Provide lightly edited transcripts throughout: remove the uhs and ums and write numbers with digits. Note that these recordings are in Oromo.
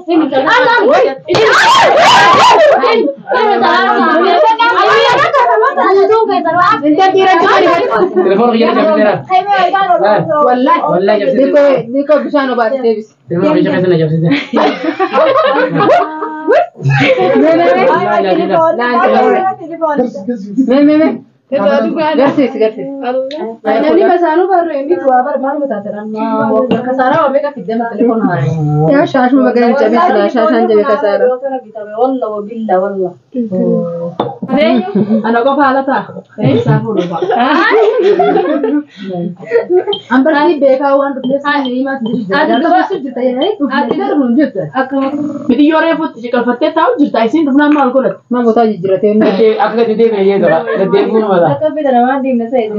تليفون غير والله ديكو بشانو بعد تلبس تليفون غير كذا جاب سيدنا لا Garsis. Ini masanu baru ini dua baru betataran. Kasara wabeka fidya telepon hari. Ya shash mau bagai jabe sudah shashan jabe kasara. Wallah wabillah wallah. Anak kau pala tak? Sahu lupa. Ambil ni beka wan rupiah sini mas jadi. Ada dua juta ya ni. Ada dua juta. Aku. Jadi orang pun jika fatet tahu juta isin rumah mal kolat. Mau tahu juta tu. Aku kata dia begini tu. Dia pun malah. Aku beda nama di Indonesia.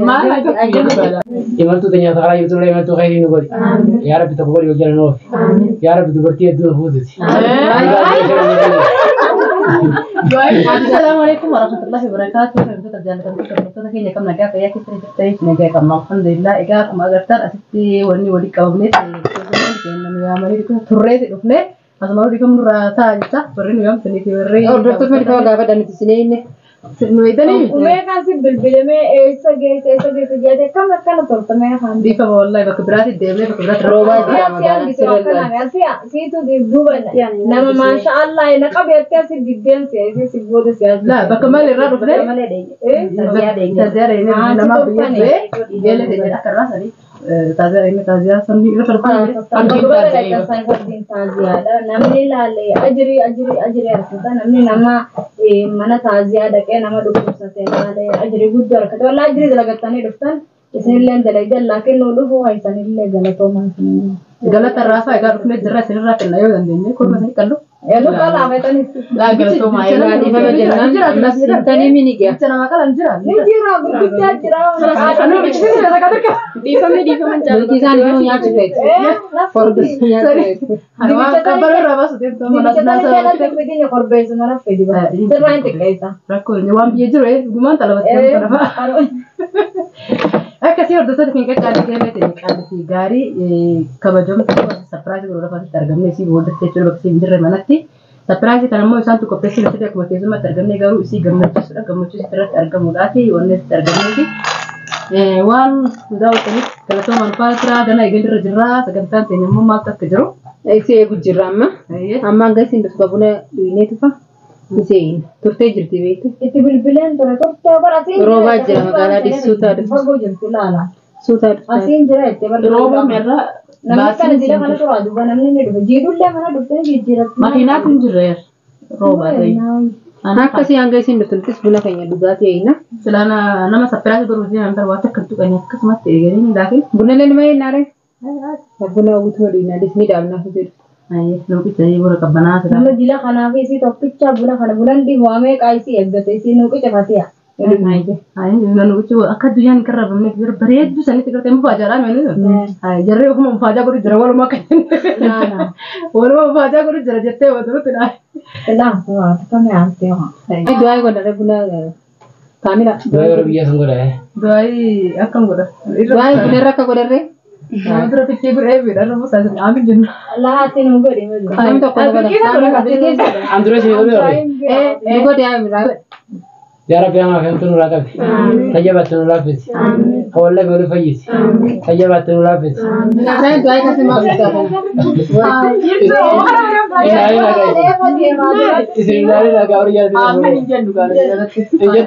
Iman tu tanya sekarang itu lagi iman tu kayak ini kau. Ya Rabbi tak boleh berjalan no. Ya Rabbi tu berarti itu khusus. Assalamualaikum warahmatullahi wabarakatuh. Kita terjalan kita kayaknya kamu nak apa ya kita cerita ini kayak kamu alhamdulillah. Ega kamu agar ter asli warni wadi kamu ni. Kita mari kita turret itu ni. Asal mau dikamu rasa aja. Beri ni kamu seni beri. Oh dokter mari kau gak ada di sini ini. मैं कहाँ से बिल्बिले में ऐसा गए जाते कम रखना तो मैं खान दी का बोला है बकराती देवले बकरात रोबा दिया मगर सी तो दिव्यु बना नम माशाअल्लाह है ना कब ऐसे से दिव्यन से ऐसे से बोले से ला बकमल रा रुपए कमल देंगे ताजा रहेंगे नम बिये ये ले दे कर रहा सरी ताजा रहेंगे ताजा संधि का करता है हम बोले रहता है सब दिन ताजा नमने लाले अजरी रखता नमने नमा mana taziya da kai nama dukkan sa sai na da ajri gudar ka to wallahi ajri da lagata ne dukkan isin len da lagal lakin no lu ho ai sanin le galato man galata rafa ga rukne jira sin ra kan ayo dan ne ko man kallo elo kala ame tani la galato mai ga di balo jenna jira tani mini ga chana makal anjira jira gudda jira anu bichne da ka ka di fam chalo ki san no ya chhe for this ya harwa kabar rava sute to mana na sa te pedi ne for base mana pedi ba terrain te kaisa rakko ne wam ye jure guman talawat kan Akkasii hordoftoota keenya qaqqaalitii ta'e qaalitii gaarii kabajamu sapiraayizii gurgurtaa faasii argamne isii boodatti jechuudha bakka isii dirree manatti sapiraayizii kana immoo isaan tokko qopheessine sadii akkuma keessumatti argamne garuu isii gammachiisudha gammachiisu irratti argamuudhaati wanni asitti argamneeti waan daawwataniif galatoomaan faatiraa gana eegalirra jirraa sagantaan teenya immoo maaltu akka jiru isii eegu jirra amma hanga isiin dhufu buna dhuyineetufa Isin turte jirti beektu. Itti bilbileen ture turte barate. Rooba jira magaalaa dhisuutaa dhufu. Fagoo jirti laala. Suutaa dhufu. Asiin jira itti barbaadu. Rooba merra. Namni kana jira kana turaa duuba namni ni dhufu. Jiidullee mana dhuftee jijjiirratti. Makiinaa kun jirra rooba ta'e. Akkasii hanga isin dhuftunis buna keenya dhugaatii eeyina. Silaan nama saffiraati baruuti nama barbaatu akka tuqanii akkasumatti eegalanii laakiin. Buna leen malee naare. Buna utuu dhiinaa disni dhaabnaa fideeru. Nuuqicha bura qabbanaa sira. Nama jila kanaaf isii tokkicha buna kana bulan di waamee qaayisii eeggate isii nuuqicha fatiya. Nuuqicha akka addunyaan karra bamne bareedduu sanitti gartee mufaajaadhaan menu. Jarree ofuma mufaajaa godhu jira walumaa kan. Walumaa mufaajaa godhu jira jettee waturutti dhaa. Ilaa kame aansee haa. Du'aa godhare buna kaamila. Du'aa yeroo biyya san godhare. Du'aa akkam godha. Du'aa bunarra akka godharree. Namoota fichee guree bira nama saasuu amin jenna. Lahaatti nu godhe malee. Kami tokko godha. Anduree si godhe ore. Nu godhe amira. Ya Rabbi ama kan tunu rata. Tajabat tunu lafis. Awalla golu fayis. Tajabat tunu lafis. Saya doa kasih maaf kita. Isri laga और यार आमीन इंजन दुकान है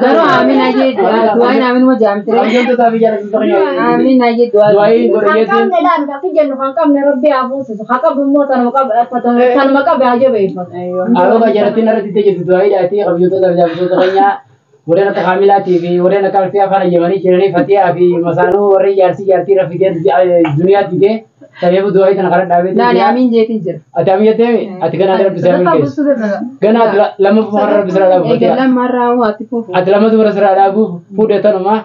करो आमीन आइए दुआ आमीन वो जाम तेरे इंजन तो तभी यार आमीन आइए दुआ ये काम ने डाल का जन काम ने रब्बे आपो से खाका बुमो तन मका तन मका बाजे बे आरो का जरती न रहती थी दुआ जाती है कभी तो तब जब तो कन्या ورينا تحاملات في ورينا كان فيها فانا يمني شرني فتيها في مسانو وري يارتي رفيقات الدنيا دي تبي بدو هاي تنقرن دابي لا أنا أمين جيتين جر أتامي يتامي أتكلم على بسرعة كيس كنا لما مرة بسرعة أبو لا مرة هو أتفو أتلما تو بسرعة أبو فود أتنو ما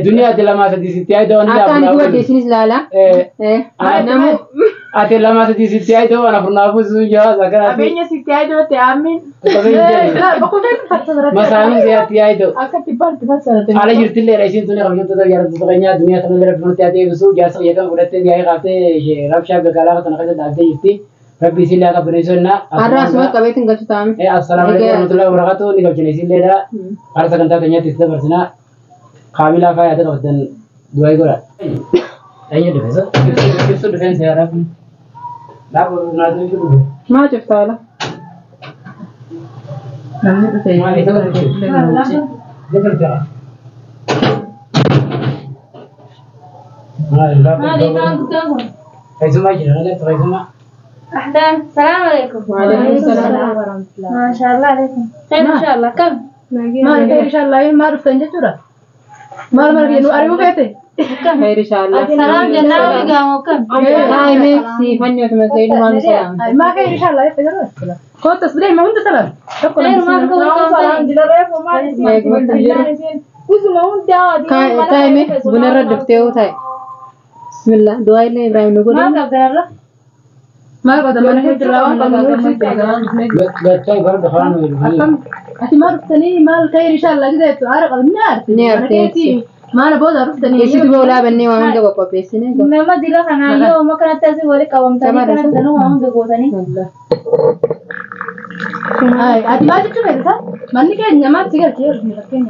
دنيا أتلما سديسيتي دو أنا أتاني هو ديسنيس لالا أنا أتلما سديسيتي دو أنا فرنابو سويا زكرا أبيني سيتي دو تأمين لا بقول مسانو سيتي دو على يرتلي رئيسين توني خلينا تدا يارد تغنيا دنيا تنو لرب نتياتي بسو جالس يكمل قدرت يا غاتي ربشة بكلا تنقل دعوة يفتي ربي سيلا قبل سنة الراس ما قبيت نقول تام السلام عليكم ورحمة الله وبركاته نقول جنيه سيلا ده على سكن تانية تيجي برسنا كاملا فايا ده قدن دواء يقولا أيه ده بس كيف دفن سيارة لا بنادم كده ما شفتها له ما بيتكلم ده كده ما لي كان كتابه كيف ما يجي هذا كيف ما أحلام السلام عليكم وعليكم السلام ورحمة الله ما شاء الله عليكم خير إن شاء الله كم ما خير إن شاء الله ما عرفت أنت ترى ما ينو أريو بيته خير إن شاء الله السلام جنة وقاموا كم هاي ميكسي فنيو تمسيد ما سلام ما خير إن شاء الله يتجرب كنت تصبري ما أنت سلام خير ما كايمي بنرد دفتيو تاي بسم الله دعاء الله إبراهيم نقول ما قدر الله ما قد ما نحب الروان لا تاي برد خلنا نقول أنت ما عرفتني ما الخير إن شاء الله كذا تعرف النار ما أنا بود عرفتني إيش تقول لا بني وهم جوا بابيسني ما ديلا خنا يوم ما كانت تزي ولا كوام تاني كانت تنو هم بقولني هاي أنت ما جبت بيتك ما نيجي نجمع تيجي كير نركين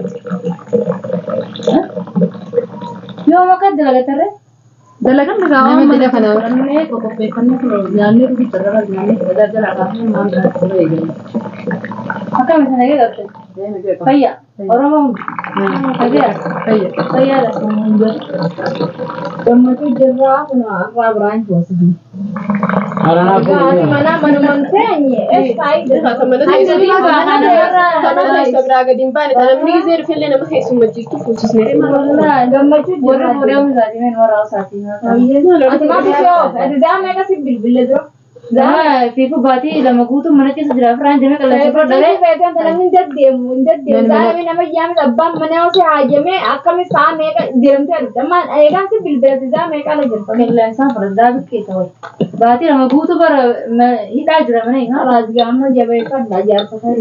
يوم ما كانت دلالة ترى دلكم نكاو ما دلكنا أنا كوكو بيكنا كلو يعني ربي ترى يعني كذا جل عقارين ما نقدر نقول أكمل مثلا كذا قلت فيا أروم فيا فيا لما تجرا أنا أبراهيم فوسي أنا mana menanya فايدة والله لما تجرا ورم زادي من ورا ساتي لا في فباتي لما قلت من كيس جرا فران جمع كلا شفر دله فاتن من جد زانا من أما يام دبام من أوسي حاجمه أكمل سام ميك درم تر تمان أيضا في بالبلد زام ميك على جنب كلا إنسان فرد دابك كيس هوي باتي لما قلت بر هي تاجر من هنا راز جامع جبهة فد جار سفر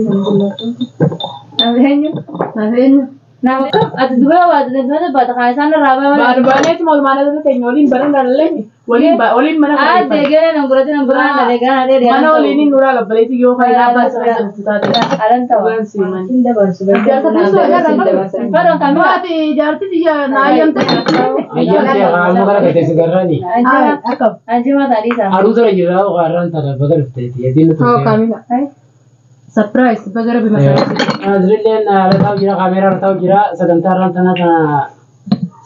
أبين نعم أتدوها وأتدوها بعد خايسان رابع باربانة مول ما نزلنا تجنولين برا نرلين ولين منا دعنا نقولنا نقولنا دعنا دعنا mana ولين نورا لبلي تيجي خاي لا بس ألان توا سنده برس فرام كم ما تي جارتي دي نايم أيام تي عالم كذا كده سكراني أنجما تاري سام أروح ترى جرا وقارن ترى بدر فتي يدين تو هو كامل سرپرایز بغیر به مثلا أزريلين على تاو جرا كاميرا تاو جرا سكنتار ران تنا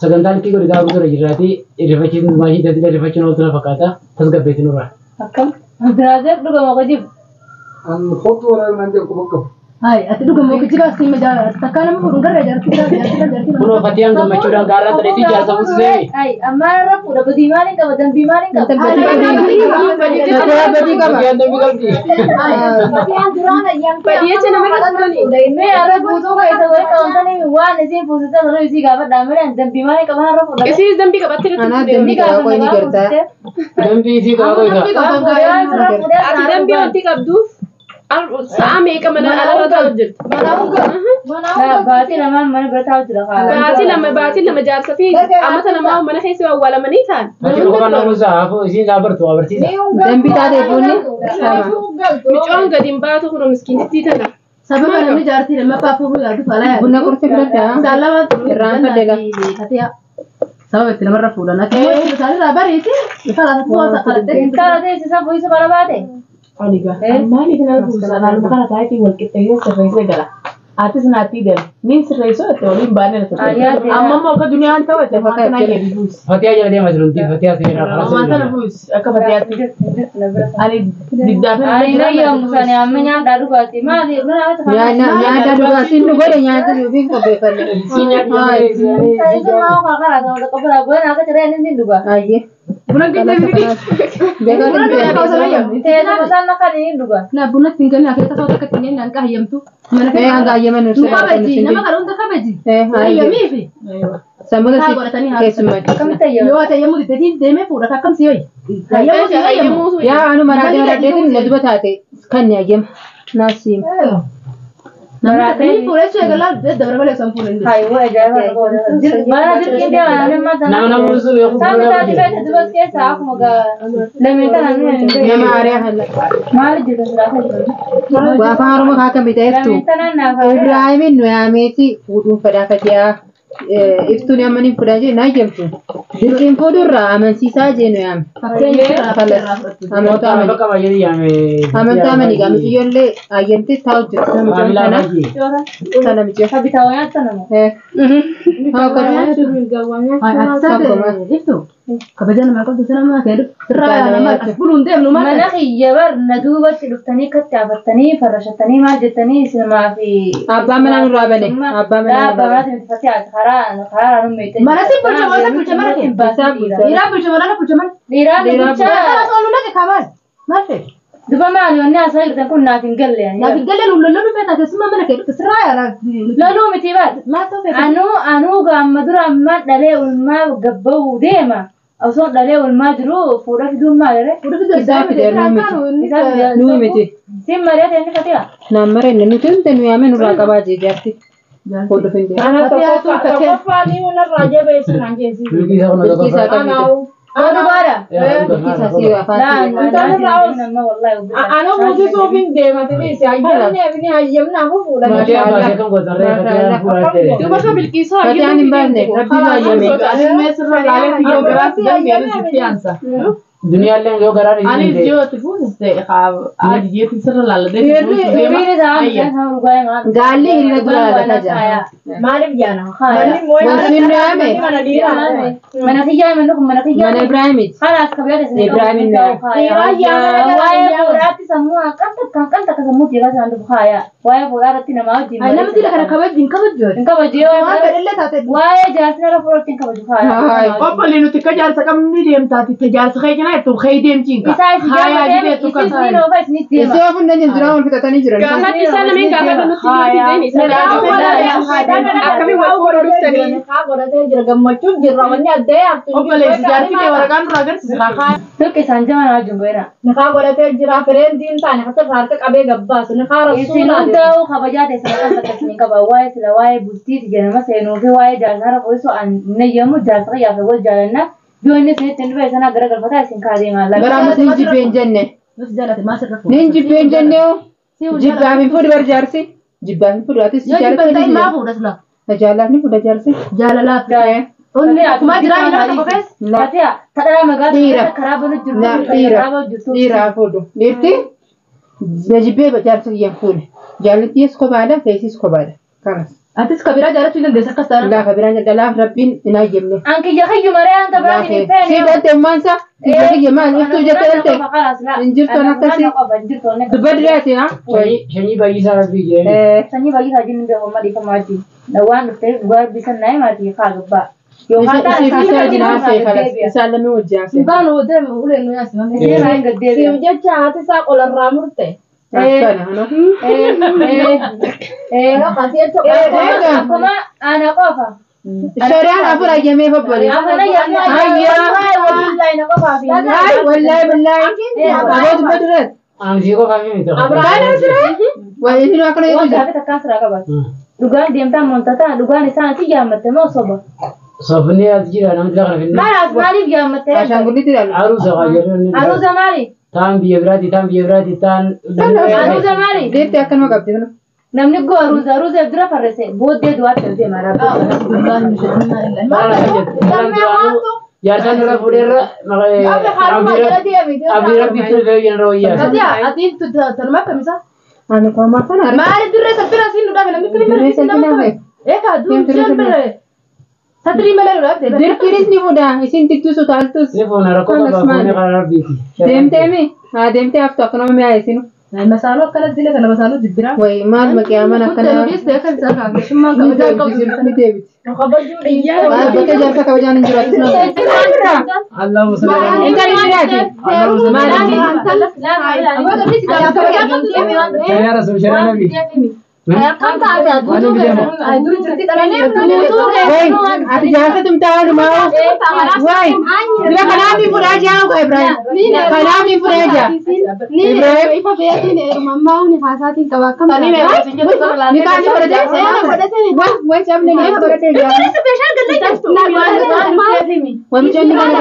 سكنتار كي كوري داو ترى جراتي رفاجين ماشي تدري رفاجين أوتلا فكاتا تسقى بيت نورا أكم دراسة بلغة ما قديم الخطوة اللي عندي كم هاي اتدو كم كتير اسمي مجال تكلم مفروض غير جارتي كنو فتيان كم مشوران كارا ترى تي جالس بس سوي أي أمارا رفورة بديماني كبدن بيماني كبدن فتيان تبي كم Yang durana yang Dia cina mereka turuni. मैं अरे पूछो का ऐसा कोई काम नहीं हुआ नहीं पूछता तो इसी का बट डामरे अंदर बीमारी का बाहर रखो इसी दंबी का बात أنا دمي كذا कोई नहीं करता है دم بيجي كذا أتي دنبي أنتي كبدوف سامي كمان أنا بتوجد لا باتي لما من بتوجد باتي لما جار سفي أما تنا ما من حيث ولا منيتان Macam bukan harus apa, sih sabar tuh, berarti. دمي تاري بوني مجون قديم باتو كنا مسكين تيتنا سبب أنا جارتي لما بابو بيجي فلا بنا كرسي برا سلامات الران فدلا هتيا سبب تنا مرة فولا نكمل بس أنا رابريتي فلا تفوز خالد كلا ده إذا سب ويسو كلا بعده أنيقا ما نيجي نقول أنا المكان تاعي والكتير سريس لقلا artis nanti deh min seraiso atau lim banner atau amma mau ke dunia antau atau makan aja di bus Fatia aja dia masih nanti, Fatia sih rasa. makan bus aku Fatia ani di dalam ani na yang misalnya amnya daru bati ma di mana ya ada juga sih nu boleh nyata lebih kau beker saya itu mau kakak atau ada kabar gue nak cerai ini juga aja bulan kita ini beker bulan kita kau sama ya saya itu pesan makan ini juga nah bulan tinggal nih akhirnya kau tak ketinggian nangka ayam tuh mana eh agak ayam manusia lupa baji nama kalau untuk apa baji ayam ini sama sih kesmat kamu tahu ya yo ada ayam itu jadi deme pura kakam sih oi ayam ya anu marade itu lebih batate kan ya ayam nasim Namni fuula ishee galaa dabra malee san fuula hin jiru. Hayi waa ajaa'iba mana jirti dia nama sana. Nama musuh ya. Sampai tadi kita dua kesa aku maga lemita nami. Nama area halla. Maal jirta sudah. Waa afaan Oromoo haa kamita jettu. Lemita nana. Ibraahimin nuyameeti fuudhuun fedhaafatiyaa iftuun ammanii fudhaa jee naa jemtu. Dirqiin fuudhurraa amansiisaa jee nuyaame. Amantaa amanii. Bakka baay'ee yaame. Amantaa amanii gaamiti ijoollee ayyamtee taa'u jirtu namicha kana. Sana micha. Habita wanya sana mo. Haa akkasuma. Iftu kabajaan nama qabdu sana maa ta'e sirraa nama buluun deemnu maa Mana khiyyabar naduuba dhuftanii katti afartanii farrashatanii maal jettanii isimaa fi Abbaan manaa nurraa bane. Abbaan manaa nurraa bane. Tifati karaa nummeete. mana si bulcha mana bulcha mana ke dhiiraa bulcha mana bulcha mana Dhiiraa bulcha. kana soonu nake kaabal maal ta'e Duba maali wanni asaa irratti kun naaf hin galle. naaf galee lollo dhufee taate suma mana ke sirraa yaala Loluu miti baat. maa ta'e Anuu gaamma dura amma dhalee ulmaa gabba'uu deema. Osoo dhalee ulmaa jiru fuudha fiduun maalire? Isaa fidee nuu miti. Siin mari'ate inni fatiha. Naan marenne nuti hundi nuyaame nurraa qabaa jee jaarti. Fuudhu findee. Qoffaanii walirraa jabeessu naan jeesi. Bilkiisa kana tokko. Bilkiisa qabdi. Odu baada. Bilkiisa si afaan si. Ana buusisuuf hin deematanii si hayyamni hayyamnaaf fuudhanii. duba ka bilkiisa Fataan hin baasne rabbiin hayyame. Dunia lain yo garan ini. Anis jiwa tifuusiste adi jeeti sirra laalladee Biin isaa kan dhugaa hin qabu. Gaalli hiriira dura laata jaa. Maaliif jaana? Wanti nuyaame. Mana kiyyaa mana kun mana kiyyaa. Mana Ibraahimiti. Halas kabiyaa keessatti. Ibraahimin Waa'ee fuudhaatti sammuu kan takka sammuu tiiraa isaan dhufu haaya. Waa'ee fuudhaatti namaa wajjin. ay namti la kana kabajin kabajjoon Hin kabajee waan fedhillee taate waa'ee jaarsi irra fuudhatti hin kabaju haaya. Qophali nuti ka jaarsa qabni deemtaati te jaarsa kee jina tu kee deemtiin ka Isaa isi jaarsa tu ka isni noofa isni deema. Isoo kun nan dura wal fixatanii jiran. Gaafatti isaa lameen gaafatu nuti deemi Akkamiin wal fuudhuu dhuftanii? Haa godhatee jira gammachuun jirra wanni adda yaabtu. Qophaleessi jaarsi kee waraqaan dura agarsiisa haa Tokko isaan jaman wajjin goyra. Nikaa godhatee jira fireendiin taane hasa harka qabee gabbaasu nikaa Isin rasuulaa. hundaa'u kabajaa teessuma kan bakka isin qaba. Waa'ee sila waa'ee bultiiti jedhama seenuu fi waa'ee jaalala qo'isu an nayyamu jaarsa qiyyaafee wal jaalanna. Yoo inni isinitti hin dhufe sana gara galfataa isin kaadee maallaqaa. Garaamus hin jibbeen jenne. nuti jaalate maa sirra fuudha Nin jibbeen jenne oo. Jibbaa hin fuudhu bar jaarsi. Jibbaa hin fuudhu atis yoo jibban ta'e maa jaalatti. fuudha sila Jaalaaf ni fuudha jaarsi. jaalalaaf onni akkuma jiraa nama tokko keessa Fatiha tadhaa magaalaa Dhiira. karaa banu jiru. Dhiira. Dhiiraa fuudhu. Dhiirti. Na jibbee jaarsa kiyyan fuudhe. Jaalattis kophaadha feesis kophaadha. Kanas. atis kabiraa jaalachuu hin dandeessa akkas taana Laafa biraan dalaaf rabbiin hin hayyamne. Anki yakayyu maree anta biraati hin feene. Si dhalte ummaansa. Si kiyya maal iftuu jette dhalte. Injirtoon akkasii. Dubbadiraati haa. Shanyi bayi sana biji. Sanyii baay'ee tajaajilni hin beekamu malee kan maatii. Waan dhufteef dhugaa bisan naayee maatii kaa gubbaa. Isaan lamee wajjin haasa'e. Mukaan ooltee ulee nu yaasi malee. Isheen hin gaddeebi'e. Siif jecha haati isaa qolarraa murte. Akkuma ana qofa. Shari'aan afur hayyamee fobbole. Afana yammuu Wallahi billahi. Aboo dubba dureet. Angsi ko kami itu. Waa inni akkana jedhu jira. Gaafa takkaan siraa qabatu. Dhugaan deemtaa montataa dhugaan isaanitti yaammatte moo soba? Sofni azjira namni lakana finna. Maalaas maaliif yaammatte? Ashaangullitti ilaali. Arusa kajiru. Aruuza maali? Tan biya berarti tan. Aruuza maali? Deetti akkanuma qabdi kana. Namni goo aruuza dura farrese booddee du'aatti deema rabbi. Yarsan dura fuudheerra abdi rabbi turbe yen royya. Atiin tanuma akkamisa? Ani koomaa kana. Maali dirree saffira siin dhudhaame namni kili Dirree salphinaa ta'e. Eegaa duucheen bire. Satrii malee dhudhaate. Dirqiinis ni fuudha. Isin tiktus utaaltus. Ni fuuna rakkoo qaba fuune kana rabbiiti. Deemteemi. Haa deemtee haftu akkanuma mi'aa isinu. Masaaloo akkana dile kana masaaloo jibbiraa. Wayi maal maqiyaaman akkana. Kuttee ta'e kan isaa kaagashummaan Ni kabajaa deebiti. qabu. Ni deebiti. Kabajuu dhiisaa. Maal bakka jaarsa kabajaan hin jiru ati noo. Allah muslimin. Intalli jiraati. Ya Rasul shara nabi. Kan taate Waanuma deemu. aduu jirti qalanii Ati jaarsa tumtaa dhumaa. Waay. Dura kanaafii fudhaa jaa uga Ibrahim. Kanaafii fudhaa jaa. Ibrahim. ifa beekin mammaa huni haasaatiin qaba akkam Ni kaani fudhatee. Waay cabne ni fudhatee jaa. Wamicha ni kana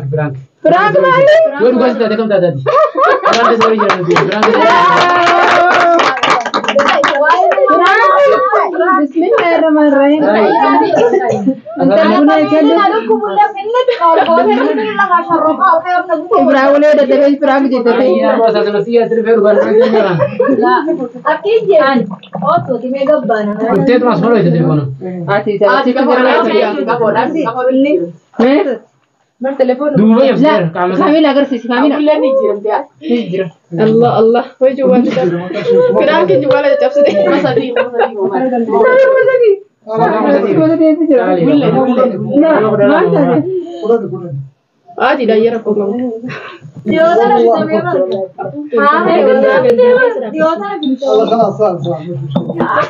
Frank. Prank maali? Yoo dhugaa si taate kam taataati? Frank isa hojii jedhamti. Bismillahirrahmanirrahim. Ibrahim ulee dadhabee prank jettee. Yeroo asaasuma siyaa tirfee dhugaa dhugaa jira. Bulteetu as maloo itti telefoonu. Ati taasisu Duuba yabseera qaama isaa. Kamila agarsiisi kamila. Allah Allah. Adi dah ya rakam.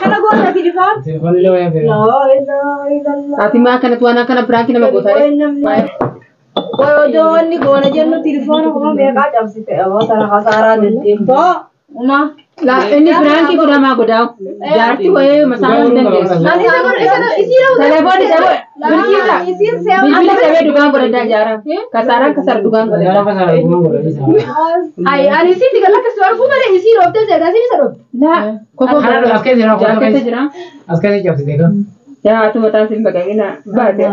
Telefoon illee wayyaa fe'ee. Ati maa kana tuan kana prank nama goota. Ojoonni goona jennu tilifoona kuma meeqaa cabsite sana kasaaraa deddeemtu. La inni prank godhamaa godhaa. Jaarti wayee masaanuu hin dandeessu. Telefoon isa bilbiisa. Bilbila sabee dhugaan godhadaa jaara. Kasaaraan kasar dhugaan godhadaa. Gaafa sana eegumaan godhanii. Ay, ani isiin diga lakka suwar kuma le isii roobte seeta isiin isa roobte. La koko Kana as keessa jira. jaarkessa jira. As keessa cabsite kan. Yaa atu mataan sin baqaqina baate.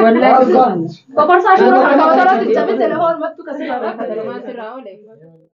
Wallahi Kokorsaa shuroo kakao toloo tichabe telefoon mattu kasii sirraa oole.